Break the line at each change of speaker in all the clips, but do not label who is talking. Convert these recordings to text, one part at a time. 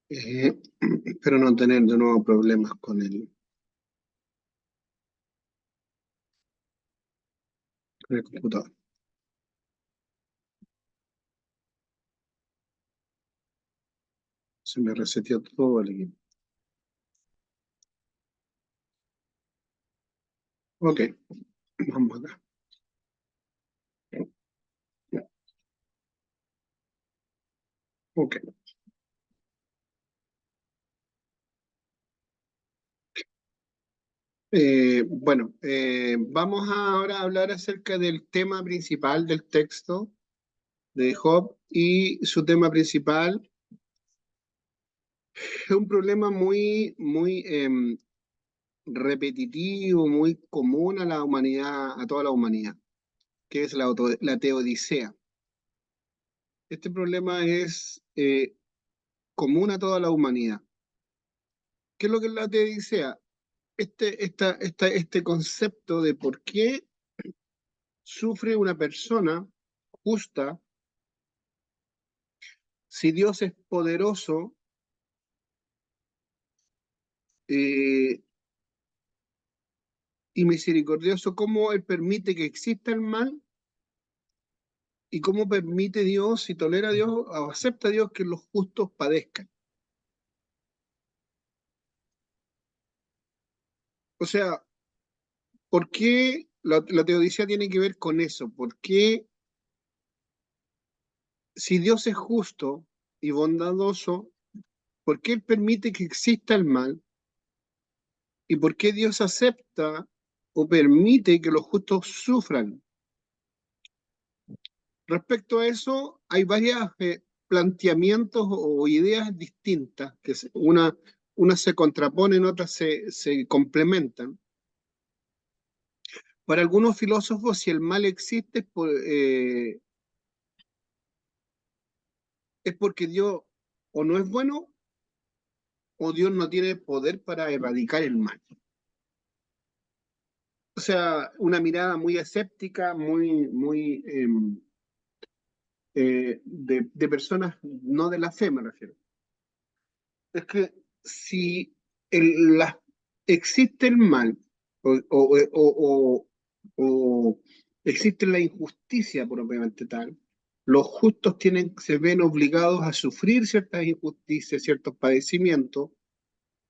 eh, pero no tener de nuevo problemas con el computador. Se me reseteó todo el equipo. Ok, vamos acá. Ok. Bueno, vamos ahora a hablar acerca del tema principal del texto de Job, y su tema principal es un problema muy repetitivo, muy común a la humanidad, a toda la humanidad, que es la teodicea. Este problema es común a toda la humanidad. ¿Qué es lo que es la teodicea? Este concepto de por qué sufre una persona justa si Dios es poderoso, eh, y misericordioso, cómo Él permite que exista el mal, y cómo permite Dios y tolera a Dios o acepta a Dios que los justos padezcan. O sea, ¿por qué la teodicea tiene que ver con eso? ¿Por qué, si Dios es justo y bondadoso, por qué Él permite que exista el mal? ¿Y por qué Dios acepta o permite que los justos sufran? Respecto a eso, hay varios planteamientos o ideas distintas, que una se contraponen, otras se complementan. Para algunos filósofos, si el mal existe, es porque Dios o no es bueno, o Dios no tiene poder para erradicar el mal. O sea, una mirada muy escéptica, de personas no de la fe, me refiero. Es que si existe el mal, o existe la injusticia propiamente tal, los justos se ven obligados a sufrir ciertas injusticias, ciertos padecimientos,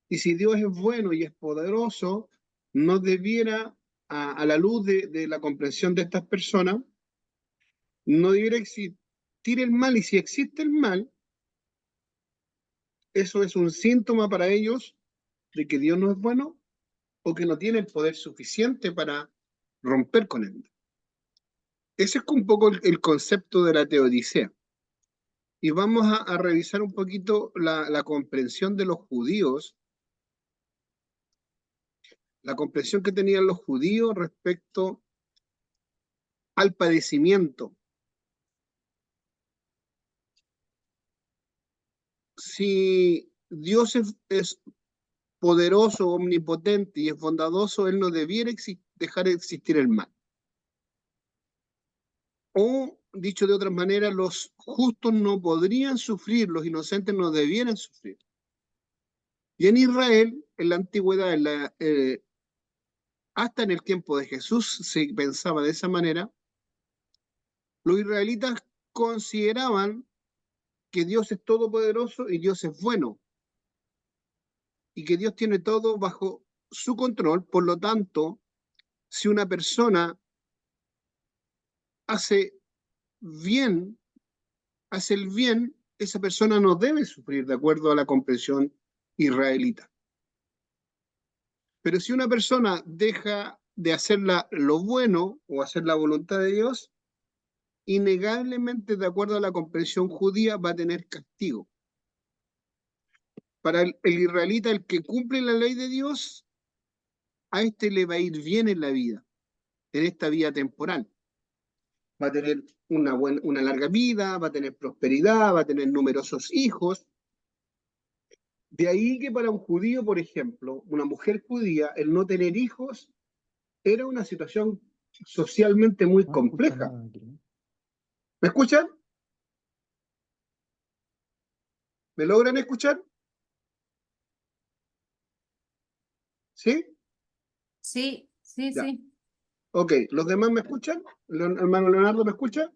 y si Dios es bueno y es poderoso, no debiera, a la luz de la comprensión de estas personas, no debiera existir el mal, y si existe el mal, eso es un síntoma para ellos de que Dios no es bueno, o que no tiene el poder suficiente para romper con él. Ese es un poco el concepto de la teodicea. Y vamos a revisar un poquito la comprensión de los judíos, la comprensión que tenían los judíos respecto al padecimiento. Si Dios es poderoso, omnipotente y es bondadoso, Él no debiera dejar de existir el mal. O, dicho de otra manera, los justos no podrían sufrir, los inocentes no debieran sufrir. Y en Israel, en la antigüedad, hasta en el tiempo de Jesús, se pensaba de esa manera. Los israelitas consideraban que Dios es todopoderoso y Dios es bueno, y que Dios tiene todo bajo su control. Por lo tanto, si una persona hace bien, hace el bien, esa persona no debe sufrir, de acuerdo a la comprensión israelita. Pero si una persona deja de hacer lo bueno o hacer la voluntad de Dios, innegablemente, de acuerdo a la comprensión judía, va a tener castigo. Para el israelita, el que cumple la ley de Dios, a este le va a ir bien en la vida, en esta vida temporal. Va a tener una larga vida, va a tener prosperidad, va a tener numerosos hijos. De ahí que para un judío, por ejemplo, una mujer judía, el no tener hijos era una situación socialmente muy compleja. ¿Me escuchan? ¿Me logran escuchar? ¿Sí?
Sí, sí,
Ya.
sí.
Ok, ¿los demás me escuchan? ¿Hermano Leonardo me escucha?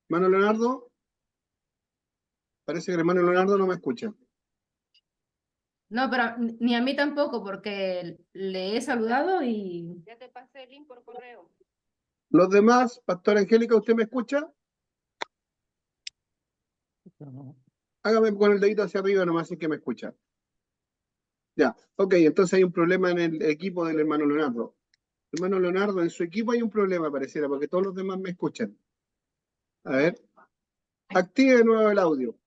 ¿Hermano Leonardo? Parece que el hermano Leonardo no me escucha.
No, pero ni a mí tampoco, porque le he saludado y...
Ya te pasé el link por correo.
Los demás, Pastora Angélica, ¿usted me escucha? Hágame con el dedito hacia arriba nomás si que me escucha. Ya, ok, entonces hay un problema en el equipo del hermano Leonardo. Hermano Leonardo, en su equipo hay un problema, pareciera, porque todos los demás me escuchan. A ver, active de nuevo el audio.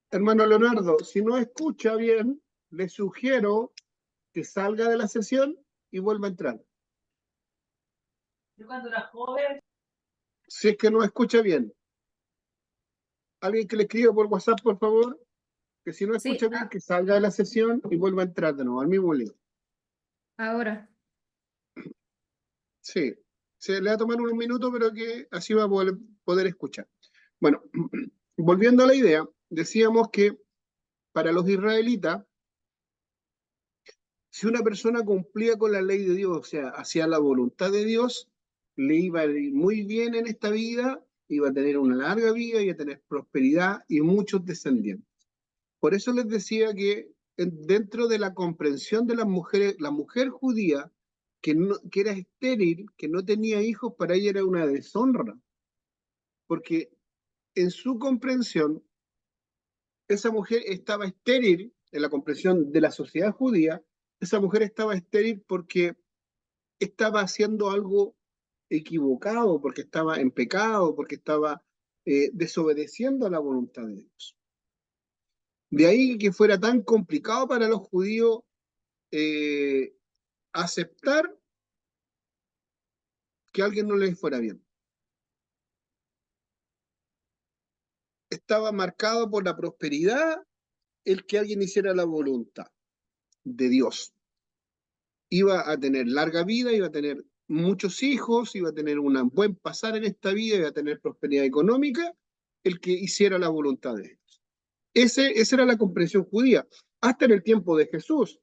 Hermano Leonardo, si no escucha bien, le sugiero que salga de la sesión y vuelva a entrar.
Yo cuando era joven.
Si es que no escucha bien. Alguien que le escriba por WhatsApp, por favor, que si no
Sí,
escucha bien, que salga de la sesión y vuelva a entrar de nuevo, al mismo link.
ahora.
Sí, se le va a tomar unos minutos, pero que así va a poder escuchar. Bueno, volviendo a la idea, decíamos que para los israelitas, si una persona cumplía con la ley de Dios, o sea, hacía la voluntad de Dios, le iba a ir muy bien en esta vida, iba a tener una larga vida, iba a tener prosperidad y muchos descendientes. Por eso les decía que dentro de la comprensión de las mujeres, la mujer judía, que era estéril, que no tenía hijos, para ella era una deshonra, porque en su comprensión, esa mujer estaba estéril, en la comprensión de la sociedad judía, esa mujer estaba estéril porque estaba haciendo algo equivocado, porque estaba en pecado, porque estaba desobedeciendo a la voluntad de Dios. De ahí que fuera tan complicado para los judíos eh, aceptar que a alguien no les fuera bien. Estaba marcado por la prosperidad el que alguien hiciera la voluntad de Dios. Iba a tener larga vida, iba a tener muchos hijos, iba a tener un buen pasar en esta vida, iba a tener prosperidad económica, el que hiciera la voluntad de Dios. Esa era la comprensión judía, hasta en el tiempo de Jesús.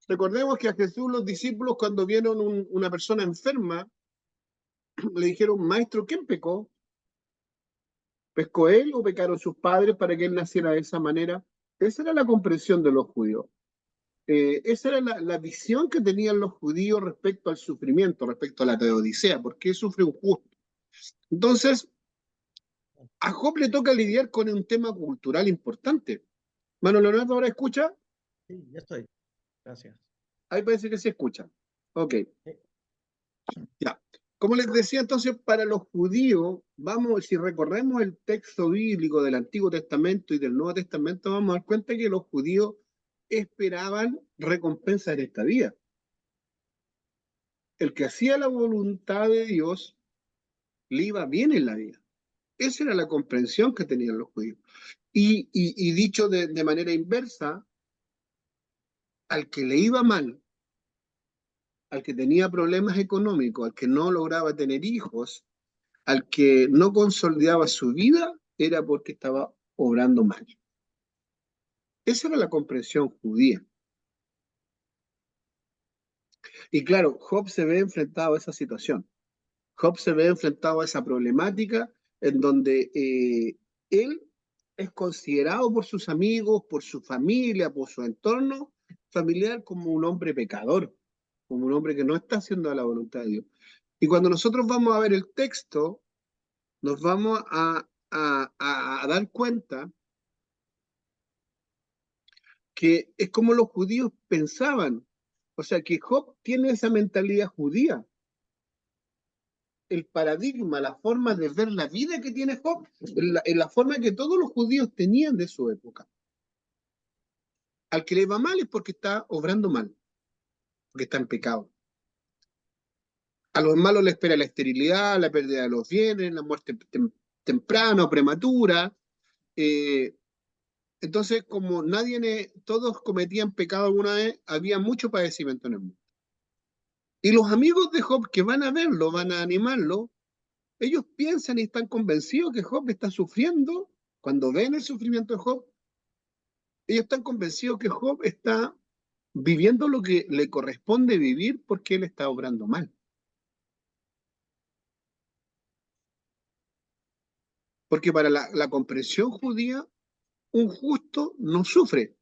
Recordemos que a Jesús los discípulos, cuando vieron una persona enferma, le dijeron, maestro, ¿quién pecó? ¿Pescó él o pecaron sus padres para que él naciera de esa manera? Esa era la comprensión de los judíos. Esa era la visión que tenían los judíos respecto al sufrimiento, respecto a la teodicea. ¿Por qué sufre un justo? Entonces, a Job le toca lidiar con un tema cultural importante. Mano Leonardo, ¿ahora escucha?
Sí, ya estoy. Gracias.
Ahí parece que se escucha. Ok,
Sí.
ya. Como les decía, entonces, para los judíos, vamos, si recorremos el texto bíblico del Antiguo Testamento y del Nuevo Testamento, vamos a dar cuenta que los judíos esperaban recompensa en esta vida. El que hacía la voluntad de Dios le iba bien en la vida. Esa era la comprensión que tenían los judíos. Y dicho de manera inversa, al que le iba mal, al que tenía problemas económicos, al que no lograba tener hijos, al que no consolidaba su vida, era porque estaba obrando mal. Esa era la comprensión judía. Y claro, Job se ve enfrentado a esa situación. Job se ve enfrentado a esa problemática en donde él es considerado por sus amigos, por su familia, por su entorno familiar como un hombre pecador, como un hombre que no está haciendo la voluntad de Dios. Y cuando nosotros vamos a ver el texto, nos vamos a dar cuenta que es como los judíos pensaban. O sea, que Job tiene esa mentalidad judía. El paradigma, la forma de ver la vida que tiene Job, en la forma que todos los judíos tenían de su época. Al que le va mal es porque está obrando mal, porque está en pecado. A los malos le espera la esterilidad, la pérdida de los bienes, la muerte temprana o prematura. Eh, entonces, como todos cometían pecado alguna vez, había mucho padecimiento en el mundo. Y los amigos de Job que van a verlo, van a animarlo, ellos piensan y están convencidos que Job está sufriendo. Cuando ven el sufrimiento de Job, ellos están convencidos que Job está viviendo lo que le corresponde vivir porque él está obrando mal. Porque para la comprensión judía, un justo no sufre.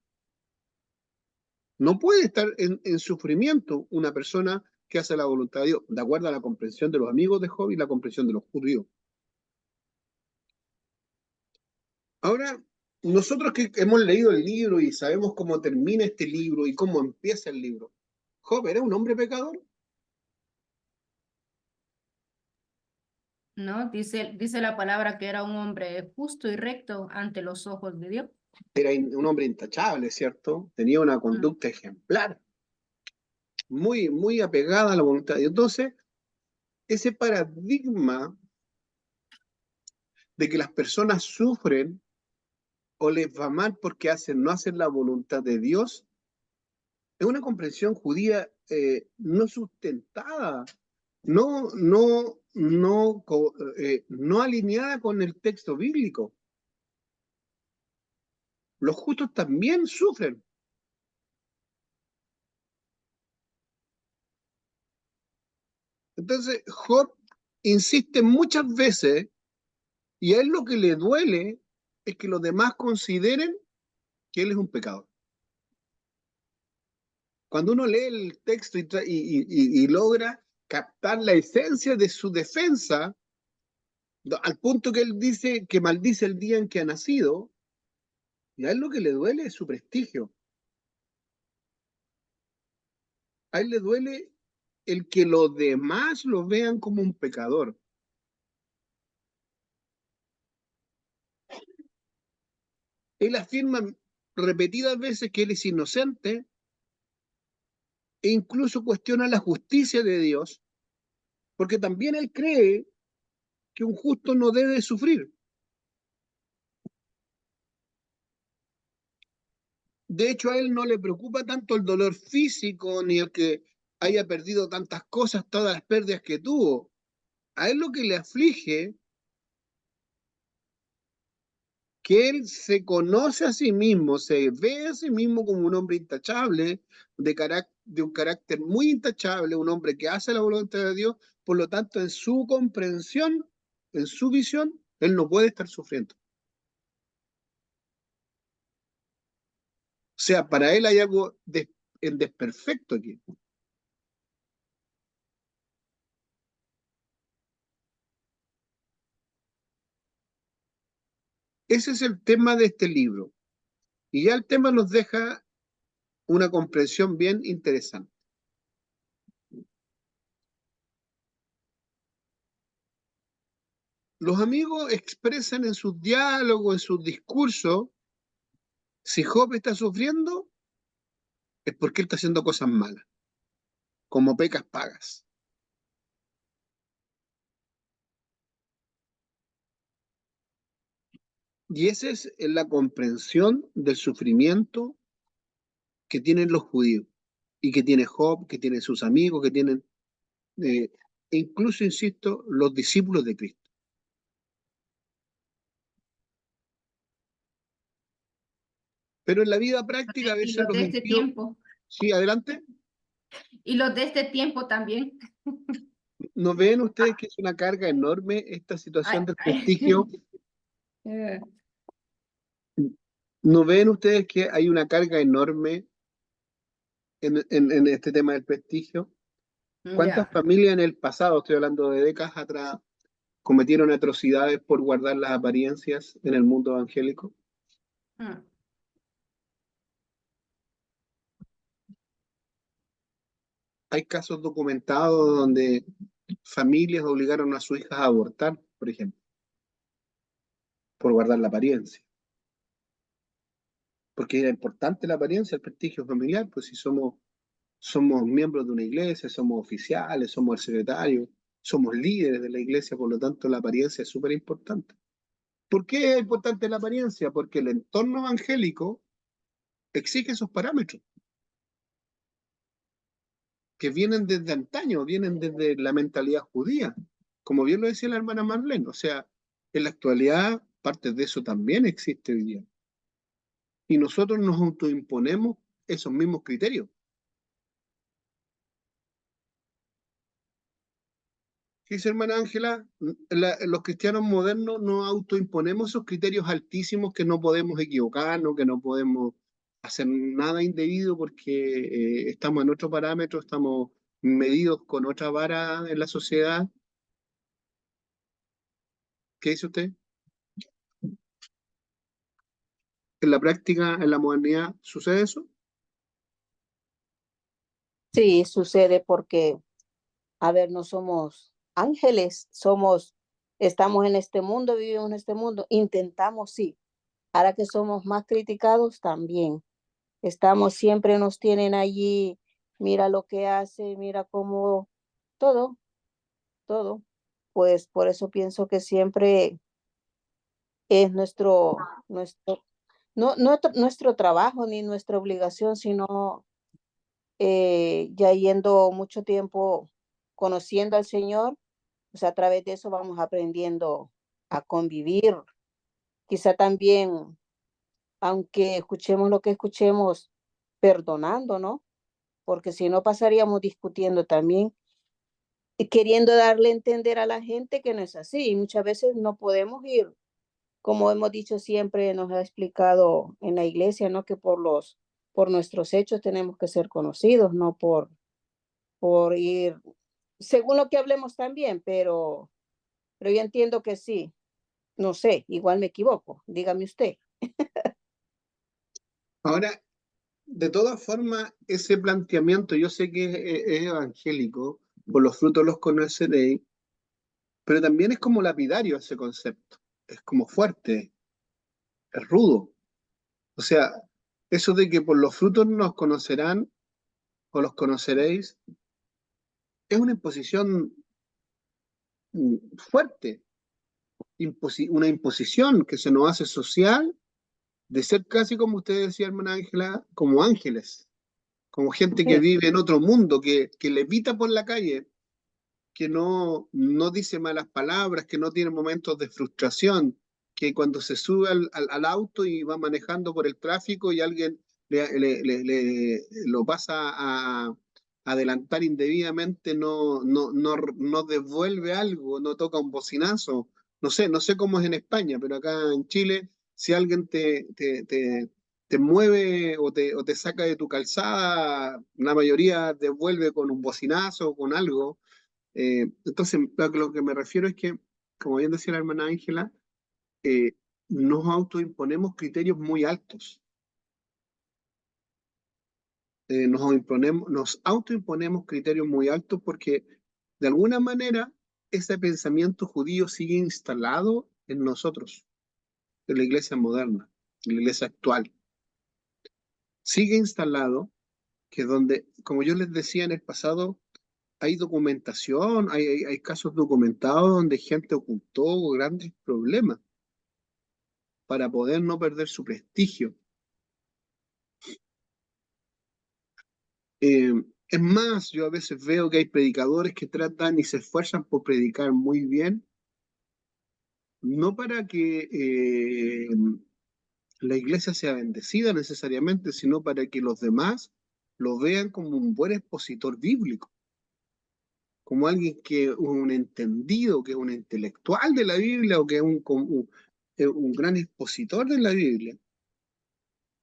No puede estar en sufrimiento una persona que hace la voluntad de Dios, de acuerdo a la comprensión de los amigos de Job y la comprensión de los judíos. Ahora, nosotros que hemos leído el libro y sabemos cómo termina este libro y cómo empieza el libro, ¿Job era un hombre pecador?
¿No? Dice la palabra que era un hombre justo y recto ante los ojos de Dios.
Era un hombre intachable, ¿cierto? Tenía una
Mm.
conducta ejemplar, muy, muy apegada a la voluntad de Dios. Entonces, ese paradigma de que las personas sufren o les va mal porque no hacen la voluntad de Dios, es una comprensión judía no sustentada, no alineada con el texto bíblico. Los justos también sufren. Entonces, Job insiste muchas veces, y a él lo que le duele es que los demás consideren que él es un pecador. Cuando uno lee el texto y logra captar la esencia de su defensa, al punto que él dice que maldice el día en que ha nacido, y a él lo que le duele es su prestigio. A él le duele el que los demás lo vean como un pecador. Él afirma repetidas veces que él es inocente e incluso cuestiona la justicia de Dios, porque también él cree que un justo no debe sufrir. De hecho, a él no le preocupa tanto el dolor físico ni el que haya perdido tantas cosas, todas las pérdidas que tuvo. A él lo que le aflige, que él se conoce a sí mismo, se ve a sí mismo como un hombre intachable, de un carácter muy intachable, un hombre que hace la voluntad de Dios, por lo tanto, en su comprensión, en su visión, él no puede estar sufriendo. O sea, para él hay algo en desperfecto aquí. Ese es el tema de este libro. Y ya el tema nos deja una comprensión bien interesante. Los amigos expresan en sus diálogos, en sus discursos, si Job está sufriendo, es porque él está haciendo cosas malas, como pecas pagas. Y esa es la comprensión del sufrimiento que tienen los judíos, y que tiene Job, que tienen sus amigos, que tienen, e incluso, insisto, los discípulos de Cristo. Pero en la vida práctica a
Y
veces
los
los
de este
impíos...
tiempo.
Sí, adelante.
Y los de este tiempo también.
¿No ven ustedes que es una carga enorme esta situación
Ay,
del
ay.
prestigio?
Eh,
¿No ven ustedes que hay una carga enorme en este tema del prestigio? ¿Cuántas
Ya.
familias en el pasado, estoy hablando de décadas atrás, cometieron atrocidades por guardar las apariencias en el mundo evangélico?
Mm.
Hay casos documentados donde familias obligaron a sus hijas a abortar, por ejemplo, por guardar la apariencia. Porque era importante la apariencia, el prestigio familiar, pues si somos miembros de una iglesia, somos oficiales, somos el secretario, somos líderes de la iglesia, por lo tanto la apariencia es súper importante. ¿Por qué es importante la apariencia? Porque el entorno evangélico exige esos parámetros. que vienen desde antaño, vienen desde la mentalidad judía, como bien lo decía la hermana Marlene. O sea, en la actualidad, parte de eso también existe hoy día. Y nosotros nos autoimponemos esos mismos criterios. ¿Qué dice hermana Ángela? Los cristianos modernos nos autoimponemos esos criterios altísimos que no podemos equivocarnos, que no podemos hacer nada indebido porque estamos en otro parámetro, estamos medidos con otra vara en la sociedad. ¿Qué dice usted? ¿En la práctica, en la modernidad, sucede eso?
Sí, sucede porque, a ver, no somos ángeles, estamos en este mundo, vivimos en este mundo, intentamos, sí. Ahora que somos más criticados también. Siempre nos tienen allí, mira lo que hace, mira cómo, todo, todo. Pues por eso pienso que siempre es nuestro trabajo ni nuestra obligación, sino ya yendo mucho tiempo conociendo al Señor, pues a través de eso vamos aprendiendo a convivir. Quizá también, aunque escuchemos lo que escuchemos, perdonando, ¿no? Porque si no pasaríamos discutiendo también y queriendo darle a entender a la gente que no es así. Y muchas veces no podemos ir, como hemos dicho siempre, nos ha explicado en la iglesia, ¿no? Que por nuestros hechos tenemos que ser conocidos, no por ir, según lo que hablemos también, pero yo entiendo que sí. No sé, igual me equivoco, dígame usted.
Ahora, de todas formas, ese planteamiento, yo sé que es evangélico, por los frutos los conoceréis, pero también es como lapidario ese concepto, es como fuerte, es rudo. O sea, eso de que por los frutos nos conocerán o los conoceréis, es una imposición fuerte, una imposición que se nos hace social de ser casi como usted decía, hermana Ángela, como ángeles, como gente que
Sí,
vive en otro mundo, que levita por la calle, que no dice malas palabras, que no tiene momentos de frustración, que cuando se sube al auto y va manejando por el tráfico y alguien lo pasa a adelantar indebidamente, no devuelve algo, no toca un bocinazo. No sé cómo es en España, pero acá en Chile, si alguien te mueve o te saca de tu calzada, la mayoría devuelve con un bocinazo o con algo. Entonces, lo que me refiero es que, como bien decía la hermana Ángela, eh, nos autoimponemos criterios muy altos. Nos autoimponemos criterios muy altos porque, de alguna manera, ese pensamiento judío sigue instalado en nosotros, en la iglesia moderna, en la iglesia actual. Sigue instalado que donde, como yo les decía en el pasado, hay documentación, hay casos documentados donde gente ocultó grandes problemas para poder no perder su prestigio. Eh, es más, yo a veces veo que hay predicadores que tratan y se esfuerzan por predicar muy bien, no para que la iglesia sea bendecida necesariamente, sino para que los demás lo vean como un buen expositor bíblico, como alguien que es un entendido, que es un intelectual de la Biblia o que es un gran expositor de la Biblia.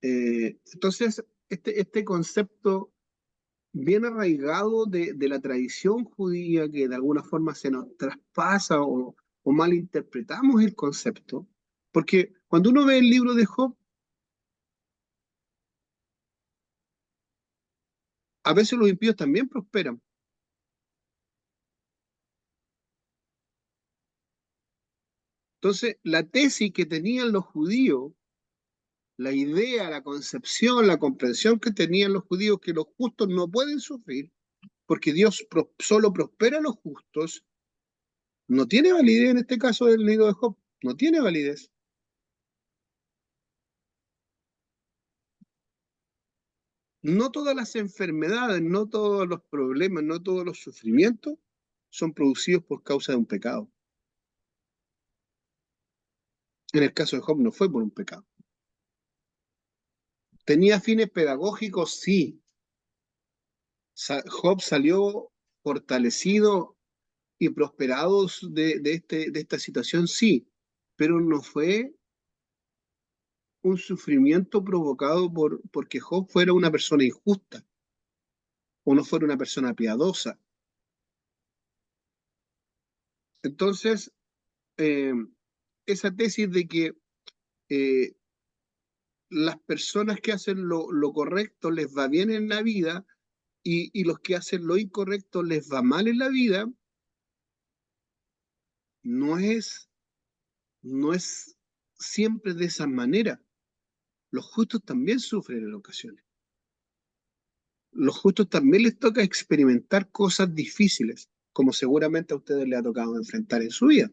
Entonces, este concepto bien arraigado de la tradición judía que de alguna forma se nos traspasa o malinterpretamos el concepto, porque cuando uno ve el libro de Job, a veces los impíos también prosperan. Entonces, la tesis que tenían los judíos, la idea, la concepción, la comprensión que tenían los judíos que los justos no pueden sufrir, porque Dios solo prospera a los justos, no tiene validez en este caso del libro de Job, no tiene validez. no todas las enfermedades, no todos los problemas, no todos los sufrimientos son producidos por causa de un pecado. En el caso de Job no fue por un pecado. ¿Tenía fines pedagógicos? Sí. Job salió fortalecido y prosperado de esta situación, sí, pero no fue un sufrimiento provocado porque Job fuera una persona injusta o no fuera una persona piadosa. Entonces, esa tesis de que las personas que hacen lo correcto les va bien en la vida y los que hacen lo incorrecto les va mal en la vida, no es siempre de esa manera. Los justos también sufren en ocasiones. Los justos también les toca experimentar cosas difíciles, como seguramente a ustedes les ha tocado enfrentar en su vida,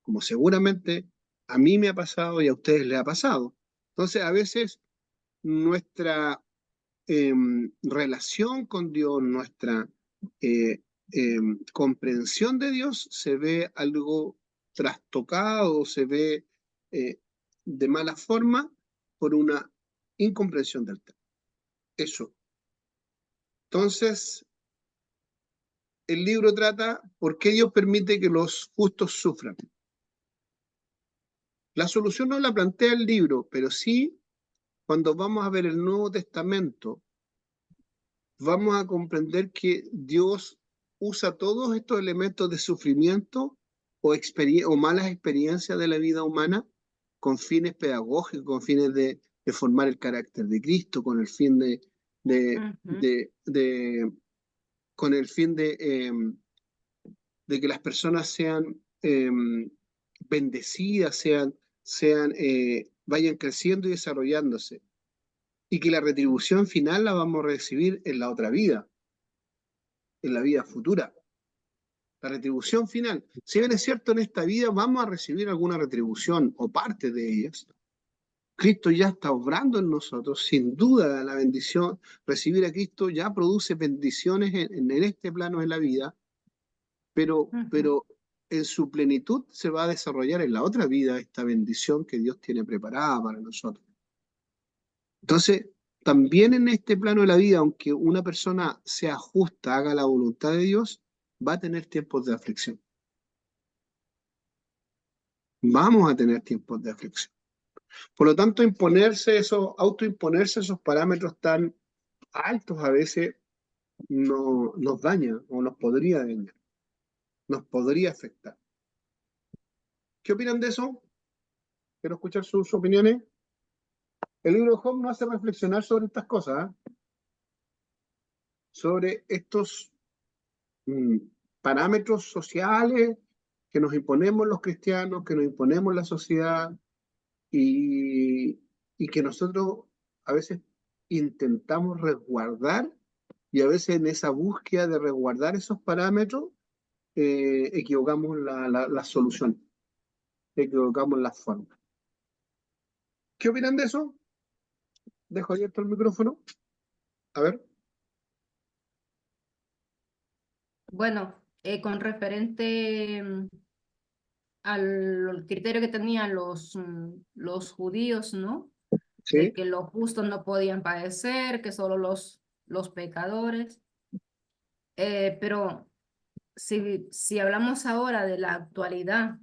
como seguramente a mí me ha pasado y a ustedes les ha pasado. Entonces, a veces nuestra relación con Dios, nuestra comprensión de Dios se ve algo trastocado, se ve de mala forma por una incomprensión del tema. Eso. Entonces, el libro trata por qué Dios permite que los justos sufran. La solución no la plantea el libro, pero sí, cuando vamos a ver el Nuevo Testamento, vamos a comprender que Dios usa todos estos elementos de sufrimiento o malas experiencias de la vida humana con fines pedagógicos, con fines de formar el carácter de Cristo, con el fin con el fin de que las personas sean bendecidas, vayan creciendo y desarrollándose, y que la retribución final la vamos a recibir en la otra vida, en la vida futura. La retribución final, si bien es cierto, en esta vida vamos a recibir alguna retribución o parte de ellas, Cristo ya está obrando en nosotros, sin duda la bendición, recibir a Cristo ya produce bendiciones en este plano de la vida, pero en su plenitud se va a desarrollar en la otra vida esta bendición que Dios tiene preparada para nosotros. Entonces, también en este plano de la vida, aunque una persona sea justa, haga la voluntad de Dios, va a tener tiempos de aflicción. Vamos a tener tiempos de aflicción. Por lo tanto, autoimponerse esos parámetros tan altos a veces nos daña o nos podría dañar, nos podría afectar. ¿Qué opinan de eso? Quiero escuchar sus opiniones. El libro de Job nos hace reflexionar sobre estas cosas, sobre estos parámetros sociales que nos imponemos los cristianos, que nos imponemos la sociedad y que nosotros a veces intentamos resguardar, y a veces en esa búsqueda de resguardar esos parámetros equivocamos la solución, equivocamos la forma. ¿Qué opinan de eso? Dejo abierto el micrófono. A ver.
Bueno, con referente al criterio que tenían los judíos, ¿no? De
Sí,
que los justos no podían padecer, que solo los pecadores. Pero si hablamos ahora de la actualidad,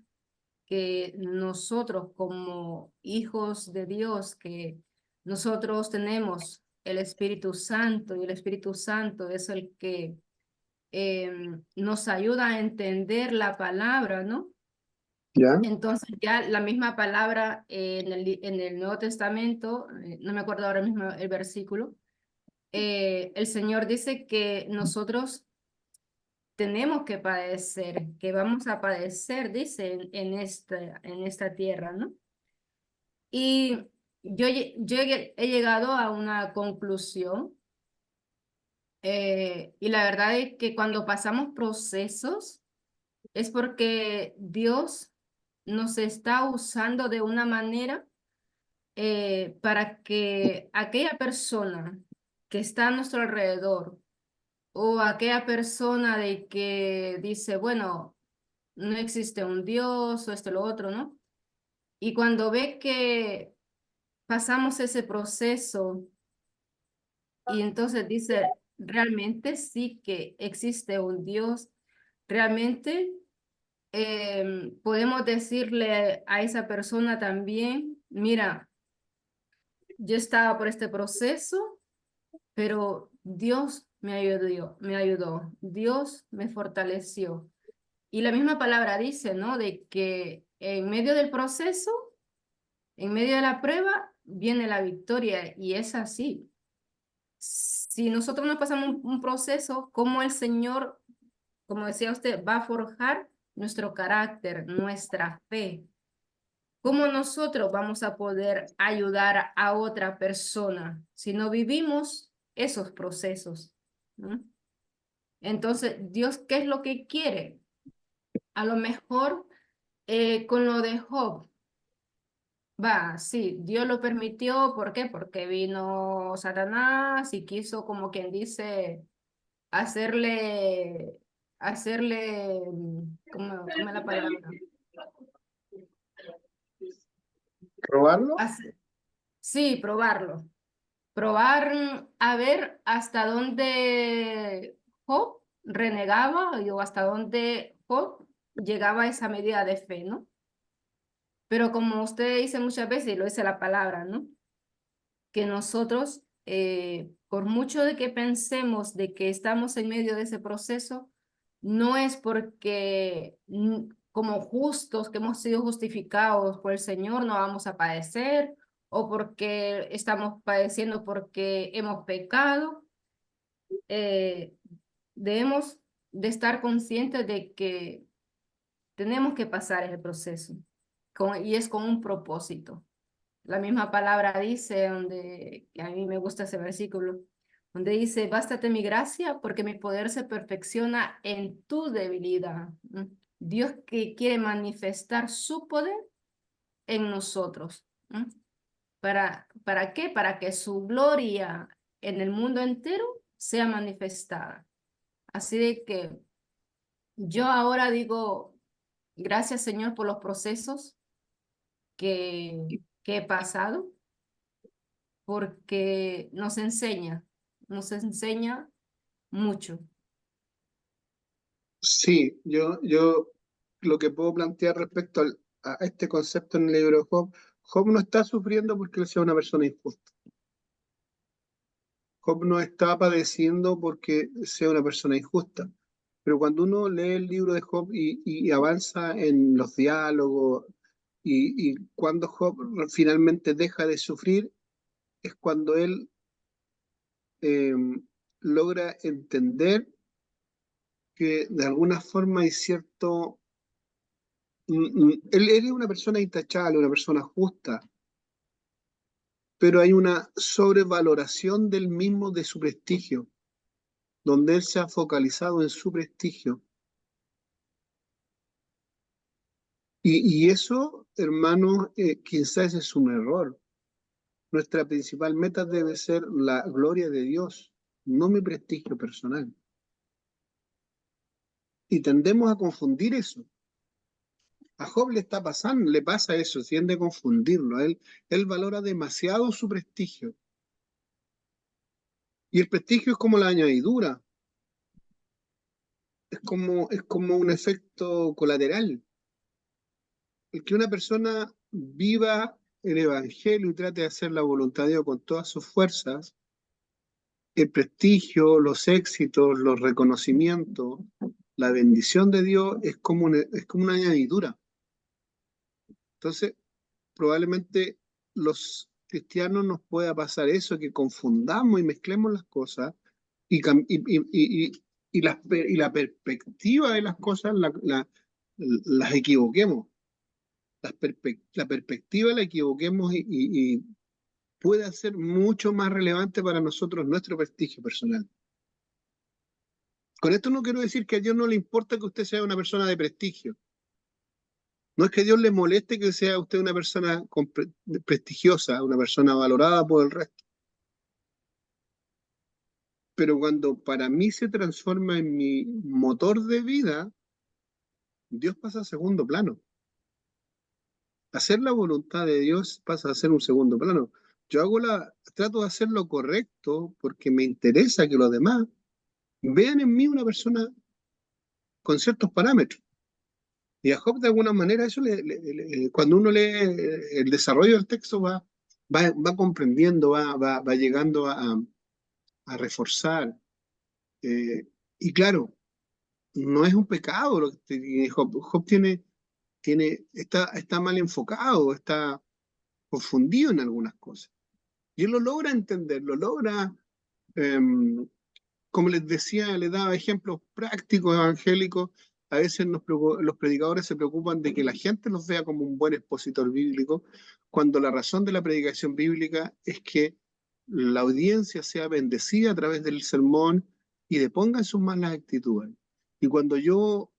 que nosotros como hijos de Dios, que nosotros tenemos el Espíritu Santo y el Espíritu Santo es el que nos ayuda a entender la palabra, ¿no?
ya.
Entonces ya la misma palabra en el Nuevo Testamento, no me acuerdo ahora mismo el versículo, el Señor dice que nosotros tenemos que padecer, que vamos a padecer, dice, en esta tierra, ¿no? Y yo he llegado a una conclusión, y la verdad es que cuando pasamos procesos es porque Dios nos está usando de una manera para que aquella persona que está a nuestro alrededor, o aquella persona de que dice, bueno, no existe un Dios o esto, lo otro, ¿no? Y cuando ve que pasamos ese proceso y entonces dice, realmente sí que existe un Dios, realmente podemos decirle a esa persona también, mira, yo estaba por este proceso, pero Dios me ayudó, Dios me fortaleció. Y la misma palabra dice, ¿no? De que en medio del proceso, en medio de la prueba, viene la victoria y es así. Si nosotros no pasamos un proceso, como el Señor, como decía usted, va a forjar nuestro carácter, nuestra fe. ¿Cómo nosotros vamos a poder ayudar a otra persona si no vivimos esos procesos? ¿No? Entonces, Dios, ¿qué es lo que quiere? A lo mejor con lo de Job, va, sí, Dios lo permitió, ¿por qué? Porque vino Satanás y quiso, como quien dice, hacerle, ¿cómo es la palabra?
¿Robarlo?
Sí, probarlo. Probar a ver hasta dónde Job renegaba o hasta dónde Job llegaba a esa medida de fe, ¿no? Pero como usted dice muchas veces, y lo dice la palabra, ¿no? Que nosotros, por mucho de que pensemos de que estamos en medio de ese proceso, no es porque como justos, que hemos sido justificados por el Señor, no vamos a padecer, o porque estamos padeciendo porque hemos pecado. Debemos de estar conscientes de que tenemos que pasar ese proceso, y es con un propósito. La misma palabra dice, que a mí me gusta ese versículo, donde dice, bástate mi gracia porque mi poder se perfecciona en tu debilidad. ¿No? Dios que quiere manifestar su poder en nosotros. ¿No? ¿Para qué? Para que su gloria en el mundo entero sea manifestada. Así de que yo ahora digo, gracias Señor por los procesos que he pasado, porque nos enseña mucho.
Sí, yo lo que puedo plantear respecto a este concepto en el libro de Job, Job no está sufriendo porque él sea una persona injusta. Job no está padeciendo porque sea una persona injusta. Pero cuando uno lee el libro de Job y avanza en los diálogos y cuando Job finalmente deja de sufrir, es cuando él eh, logra entender que de alguna forma hay cierto... Él es una persona intachable, una persona justa, pero hay una sobrevaloración del mismo, de su prestigio, donde él se ha focalizado en su prestigio. Y eso, hermanos, quizás es un error. Nuestra principal meta debe ser la gloria de Dios, no mi prestigio personal. Y tendemos a confundir eso. A Job le está pasando, le pasa eso, tiende a confundirlo. Él valora demasiado su prestigio. Y el prestigio es como la añadidura, es como un efecto colateral. El que una persona viva el Evangelio y trate de hacer la voluntad de Dios con todas sus fuerzas, el prestigio, los éxitos, los reconocimientos, la bendición de Dios es como una añadidura. Entonces, probablemente los cristianos nos pueda pasar eso, que confundamos y mezclemos las cosas y la perspectiva de las cosas las equivoquemos. La perspectiva la equivoquemos y puede ser mucho más relevante para nosotros nuestro prestigio personal. Con esto no quiero decir que a Dios no le importa que usted sea una persona de prestigio. No es que a Dios le moleste que sea usted una persona prestigiosa, una persona valorada por el resto. Pero cuando para mí se transforma en mi motor de vida, Dios pasa a segundo plano. Hacer la voluntad de Dios pasa a ser un segundo plano. Yo trato de hacer lo correcto porque me interesa que los demás vean en mí una persona con ciertos parámetros. Y a Job, de alguna manera, eso cuando uno lee el desarrollo del texto, va comprendiendo, va llegando a reforzar. Y claro, no es un pecado lo que tiene Job. Job está mal enfocado, está confundido en algunas cosas. Y él lo logra entender, lo logra, como les decía, le daba ejemplos prácticos, evangélicos. A veces los predicadores se preocupan de que la gente los vea como un buen expositor bíblico, cuando la razón de la predicación bíblica es que la audiencia sea bendecida a través del sermón y deponga en sus malas actitudes. Y cuando yo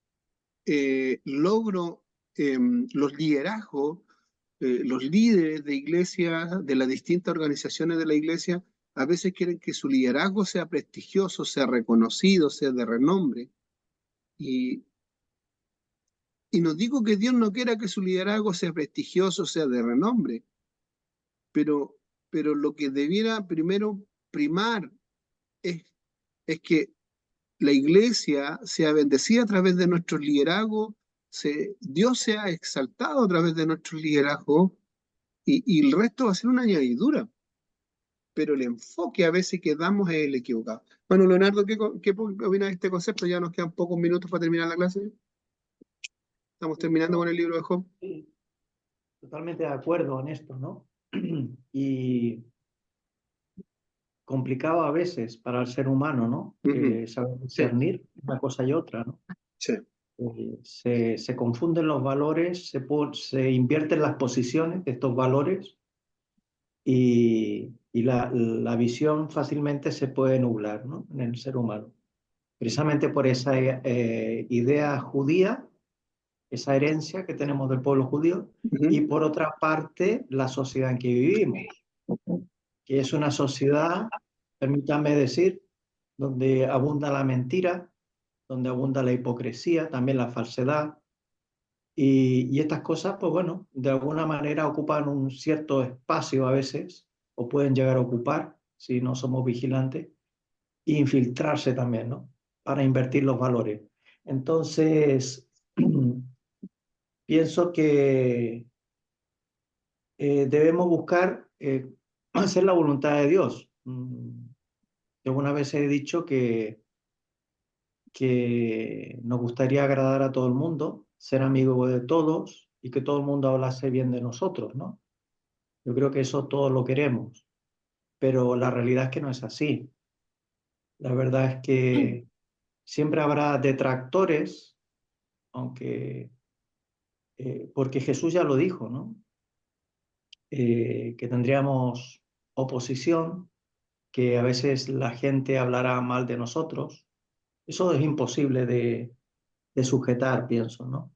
logro los liderazgos, los líderes de iglesia, de las distintas organizaciones de la iglesia, a veces quieren que su liderazgo sea prestigioso, sea reconocido, sea de renombre. Y no digo que Dios no quiera que su liderazgo sea prestigioso, sea de renombre, pero lo que debiera primero primar es que la iglesia sea bendecida a través de nuestros liderazgos, Dios sea exaltado a través de nuestros liderazgos, y el resto va a ser una añadidura. Pero el enfoque a veces que damos es el equivocado. Bueno, Leonardo, ¿qué opinas de este concepto? Ya nos quedan pocos minutos para terminar la clase. Estamos terminando con el libro de Job.
Sí, totalmente de acuerdo en esto, ¿no? Y complicado a veces para el ser humano, ¿no? Saber discernir una cosa y otra, ¿no?
Sí.
Se confunden los valores, se invierten las posiciones de estos valores y la visión fácilmente se puede nublar, ¿no? En el ser humano. Precisamente por esa idea judía, esa herencia que tenemos del pueblo judío, y por otra parte la sociedad en que vivimos, que es una sociedad, permítanme decir, donde abunda la mentira, donde abunda la hipocresía, también la falsedad, y estas cosas, pues bueno, de alguna manera ocupan un cierto espacio a veces, o pueden llegar a ocupar, si no somos vigilantes, e infiltrarse también, ¿no? Para invertir los valores. Entonces, pienso que debemos buscar hacer la voluntad de Dios. Yo alguna vez he dicho que nos gustaría agradar a todo el mundo, ser amigo de todos y que todo el mundo hablase bien de nosotros, ¿no? Yo creo que eso todos lo queremos, pero la realidad es que no es así. La verdad es que siempre habrá detractores, aunque, porque Jesús ya lo dijo, ¿no? Que tendríamos oposición, que a veces la gente hablará mal de nosotros. Eso es imposible de sujetar, pienso, ¿no?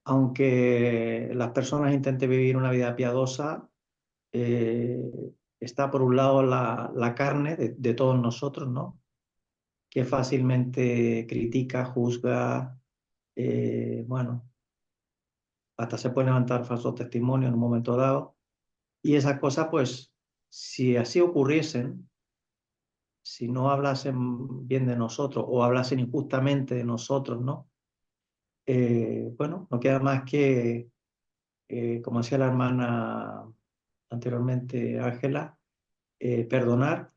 Aunque las personas intenten vivir una vida piadosa, está por un lado la carne de todos nosotros, ¿no? Que fácilmente critica, juzga, bueno, hasta se puede levantar falsos testimonios en un momento dado. Y esas cosas, pues, si así ocurriesen, si no hablasen bien de nosotros o hablasen injustamente de nosotros, ¿no? Bueno, no queda más que, como decía la hermana anteriormente, Ángela, perdonar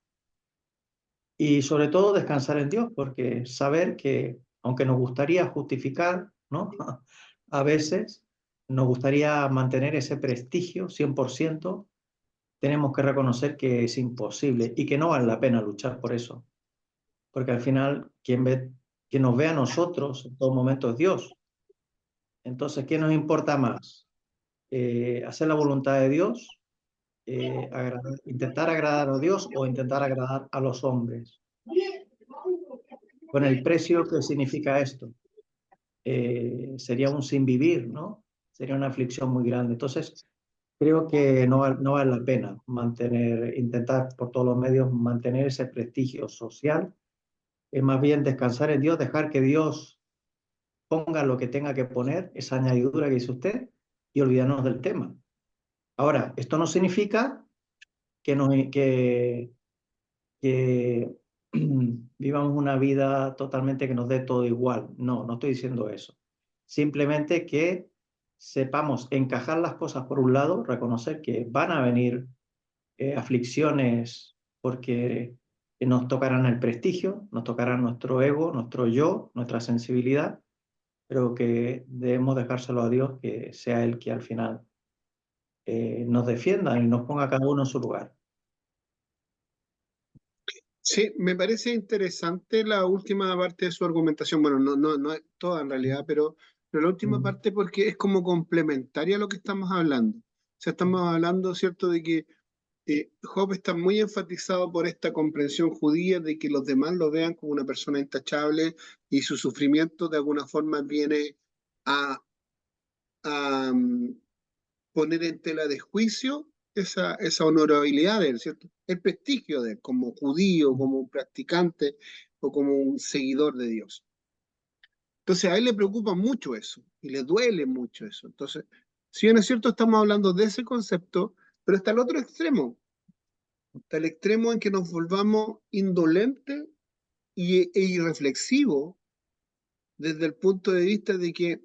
y sobre todo descansar en Dios, porque saber que aunque nos gustaría justificar, ¿no? A veces nos gustaría mantener ese prestigio 100%, tenemos que reconocer que es imposible y que no vale la pena luchar por eso. Porque al final quien nos ve a nosotros en todo momento es Dios. Entonces, ¿qué nos importa más? ¿Hacer la voluntad de Dios? ¿Intentar agradar a Dios o intentar agradar a los hombres? Con el precio que significa esto. Sería un sin vivir, ¿no? Sería una aflicción muy grande. Entonces, Creo que no vale la pena intentar por todos los medios mantener ese prestigio social. Es más bien descansar en Dios, dejar que Dios ponga lo que tenga que poner, esa añadidura que dice usted, y olvidarnos del tema. Ahora, esto no significa que vivamos una vida totalmente que nos dé todo igual. No, no estoy diciendo eso. Simplemente que sepamos encajar las cosas por un lado, reconocer que van a venir aflicciones porque nos tocarán el prestigio, nos tocarán nuestro ego, nuestro yo, nuestra sensibilidad, pero que debemos dejárselo a Dios, que sea Él que al final nos defienda y nos ponga cada uno en su lugar.
Sí, me parece interesante la última parte de su argumentación. Bueno, no es toda en realidad, pero la última parte porque es como complementaria a lo que estamos hablando. O sea, estamos hablando, ¿cierto?, de que Job está muy enfatizado por esta comprensión judía de que los demás lo vean como una persona intachable y su sufrimiento de alguna forma viene a, a poner en tela de juicio esa honorabilidad de él, ¿cierto? El prestigio de él como judío, como un practicante o como un seguidor de Dios. Entonces a él le preocupa mucho eso y le duele mucho eso. Entonces, si bien es cierto, estamos hablando de ese concepto, pero está el otro extremo. Está el extremo en que nos volvamos indolentes e irreflexivos desde el punto de vista de que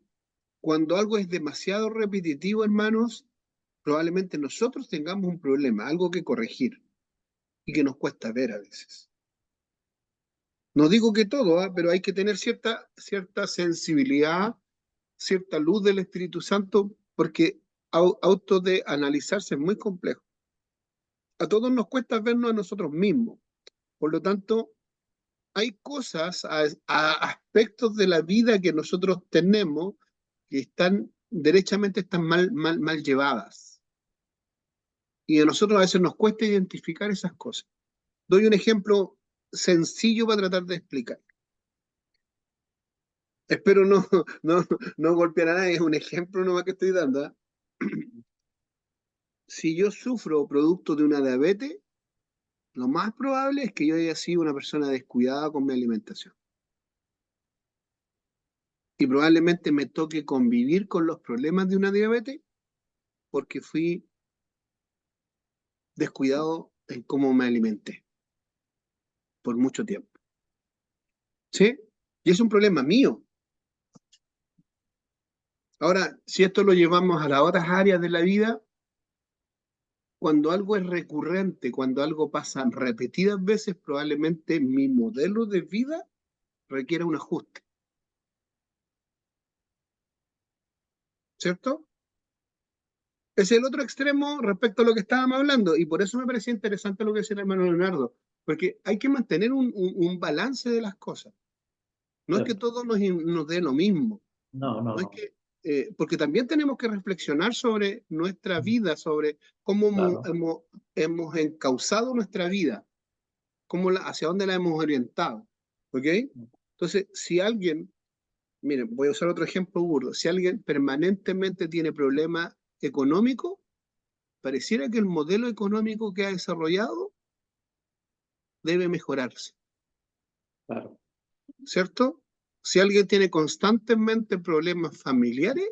cuando algo es demasiado repetitivo, hermanos, probablemente nosotros tengamos un problema, algo que corregir y que nos cuesta ver a veces. No digo que todo, pero hay que tener cierta sensibilidad, cierta luz del Espíritu Santo, porque auto de analizarse es muy complejo. A todos nos cuesta vernos a nosotros mismos. Por lo tanto, hay cosas, aspectos de la vida que nosotros tenemos que derechamente están mal llevadas. Y a nosotros a veces nos cuesta identificar esas cosas. Doy un ejemplo sencillo para tratar de explicar. Espero no golpear a nadie, es un ejemplo nomás que estoy dando. ¿Eh? Si yo sufro producto de una diabetes, lo más probable es que yo haya sido una persona descuidada con mi alimentación. Y probablemente me toque convivir con los problemas de una diabetes porque fui descuidado en cómo me alimenté por mucho tiempo. ¿Sí? Y es un problema mío. Ahora, si esto lo llevamos a las otras áreas de la vida, cuando algo es recurrente, cuando algo pasa repetidas veces, probablemente mi modelo de vida requiere un ajuste. ¿Cierto? Es el otro extremo respecto a lo que estábamos hablando, y por eso me parecía interesante lo que decía el hermano Leonardo, porque hay que mantener un balance de las cosas. No es que todo nos dé lo mismo. No es que, porque también tenemos que reflexionar sobre nuestra vida, sobre cómo hemos encauzado nuestra vida, hacia dónde la hemos orientado. ¿Ok? Entonces, si alguien, miren, voy a usar otro ejemplo burdo, si alguien permanentemente tiene problemas económicos, pareciera que el modelo económico que ha desarrollado debe mejorarse.
Claro.
¿Cierto? Si alguien tiene constantemente problemas familiares,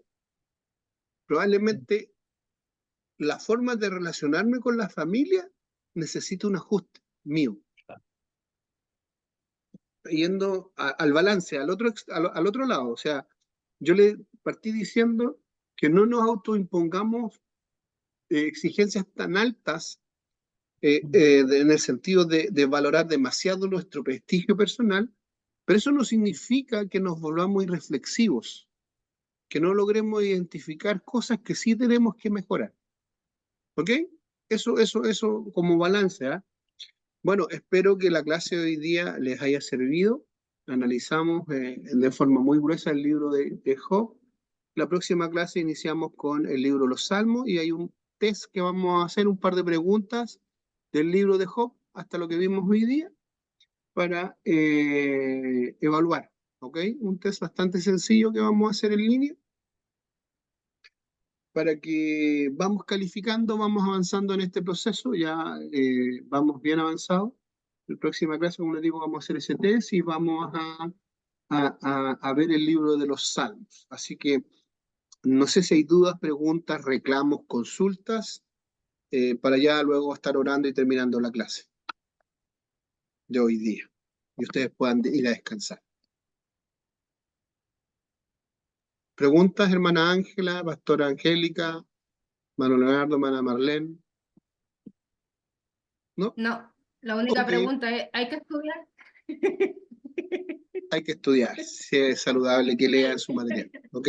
probablemente la forma de relacionarme con la familia necesita un ajuste mío. Yendo al balance, al otro lado. O sea, yo le partí diciendo que no nos autoimpongamos exigencias tan altas en el sentido de valorar demasiado nuestro prestigio personal, pero eso no significa que nos volvamos irreflexivos, que no logremos identificar cosas que sí tenemos que mejorar. ¿Ok? Eso como balance. ¿Eh? Bueno, espero que la clase de hoy día les haya servido. Analizamos de forma muy gruesa el libro de Job. La próxima clase iniciamos con el libro de los Salmos y hay un test que vamos a hacer, un par de preguntas del libro de Job hasta lo que vimos hoy día para evaluar. ¿Ok? Un test bastante sencillo que vamos a hacer en línea. para que vamos calificando, vamos avanzando en este proceso, ya vamos bien avanzados. La próxima clase, como les digo, vamos a hacer ese test y vamos a ver el libro de los Salmos. Así que no sé si hay dudas, preguntas, reclamos, consultas, para ya luego estar orando y terminando la clase de hoy día. Y ustedes puedan ir a descansar. ¿Preguntas, hermana Ángela, pastora Angélica, hermano Leonardo, hermana Marlene? ¿No?
No, la única
Ok,
pregunta es, ¿hay que estudiar?
hay que estudiar. Si es saludable que lean su material. ¿Ok?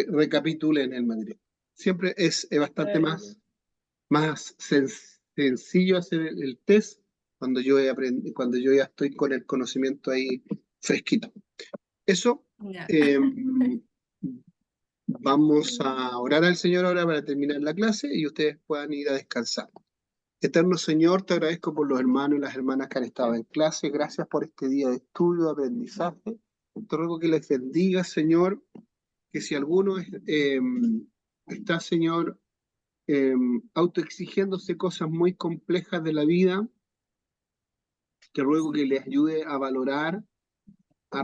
Recapitulen el material. Siempre es bastante más sencillo hacer el test cuando cuando yo ya estoy con el conocimiento ahí fresquito. Eso,
Ya.
vamos a orar al Señor ahora para terminar la clase y ustedes puedan ir a descansar. Eterno Señor, te agradezco por los hermanos y las hermanas que han estado en clase. Gracias por este día de estudio, de aprendizaje. Te ruego que les bendiga, Señor, que si alguno está, Señor, autoexigiéndose cosas muy complejas de la vida, te ruego que les ayude a valorar, a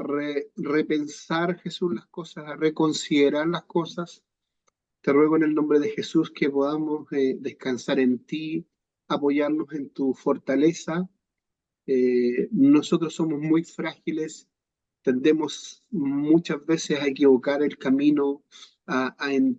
repensar, Jesús, las cosas, a reconsiderar las cosas. Te ruego en el nombre de Jesús que podamos descansar en ti, apoyarnos en tu fortaleza. Nosotros somos muy frágiles, tendemos muchas veces a equivocar el camino,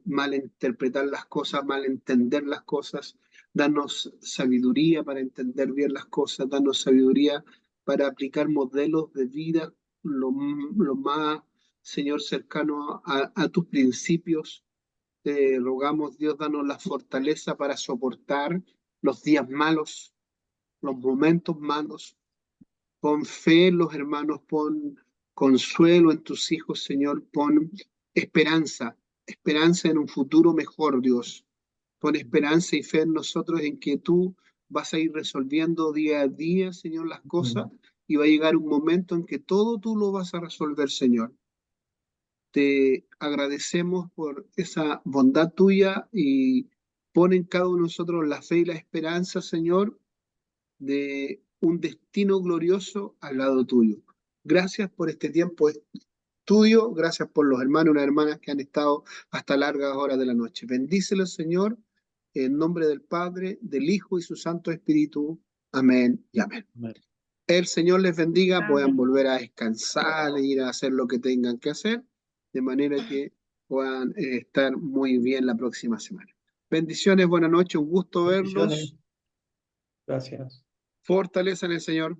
malinterpretar las cosas, malentender las cosas. Danos sabiduría para entender bien las cosas, danos sabiduría para aplicar modelos de vida lo más, Señor, cercano a tus principios. Te rogamos, Dios, danos la fortaleza para soportar los días malos, los momentos malos. Pon fe en los hermanos, pon consuelo en tus hijos, Señor. Pon esperanza, esperanza en un futuro mejor, Dios. Pon esperanza y fe en nosotros en que tú vas a ir resolviendo día a día, Señor, las cosas, y va a llegar un momento en que todo tú lo vas a resolver, Señor. Te agradecemos por esa bondad tuya y pon en cada uno de nosotros la fe y la esperanza, Señor, de un destino glorioso al lado tuyo. Gracias por este tiempo de estudio, gracias por los hermanos y las hermanas que han estado hasta largas horas de la noche. Bendícelos, Señor, en nombre del Padre, del Hijo y su Santo Espíritu. Amén y amén.
Amén.
El Señor les bendiga, puedan
Amén.
volver a descansar, ir a hacer lo que tengan que hacer, de manera que puedan estar muy bien la próxima semana. Bendiciones, buenas noches, un gusto
Bendiciones.
verlos.
Gracias.
Fortaleza en el Señor.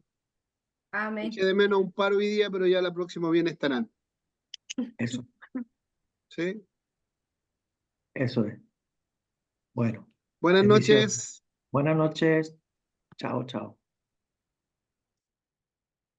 Amén.
Eché de menos un par hoy día, pero ya la próxima bien estarán.
Eso
¿Sí?
es. Bueno,
Buenas
bendiciones.
noches.
Buenas noches. Chao, chao.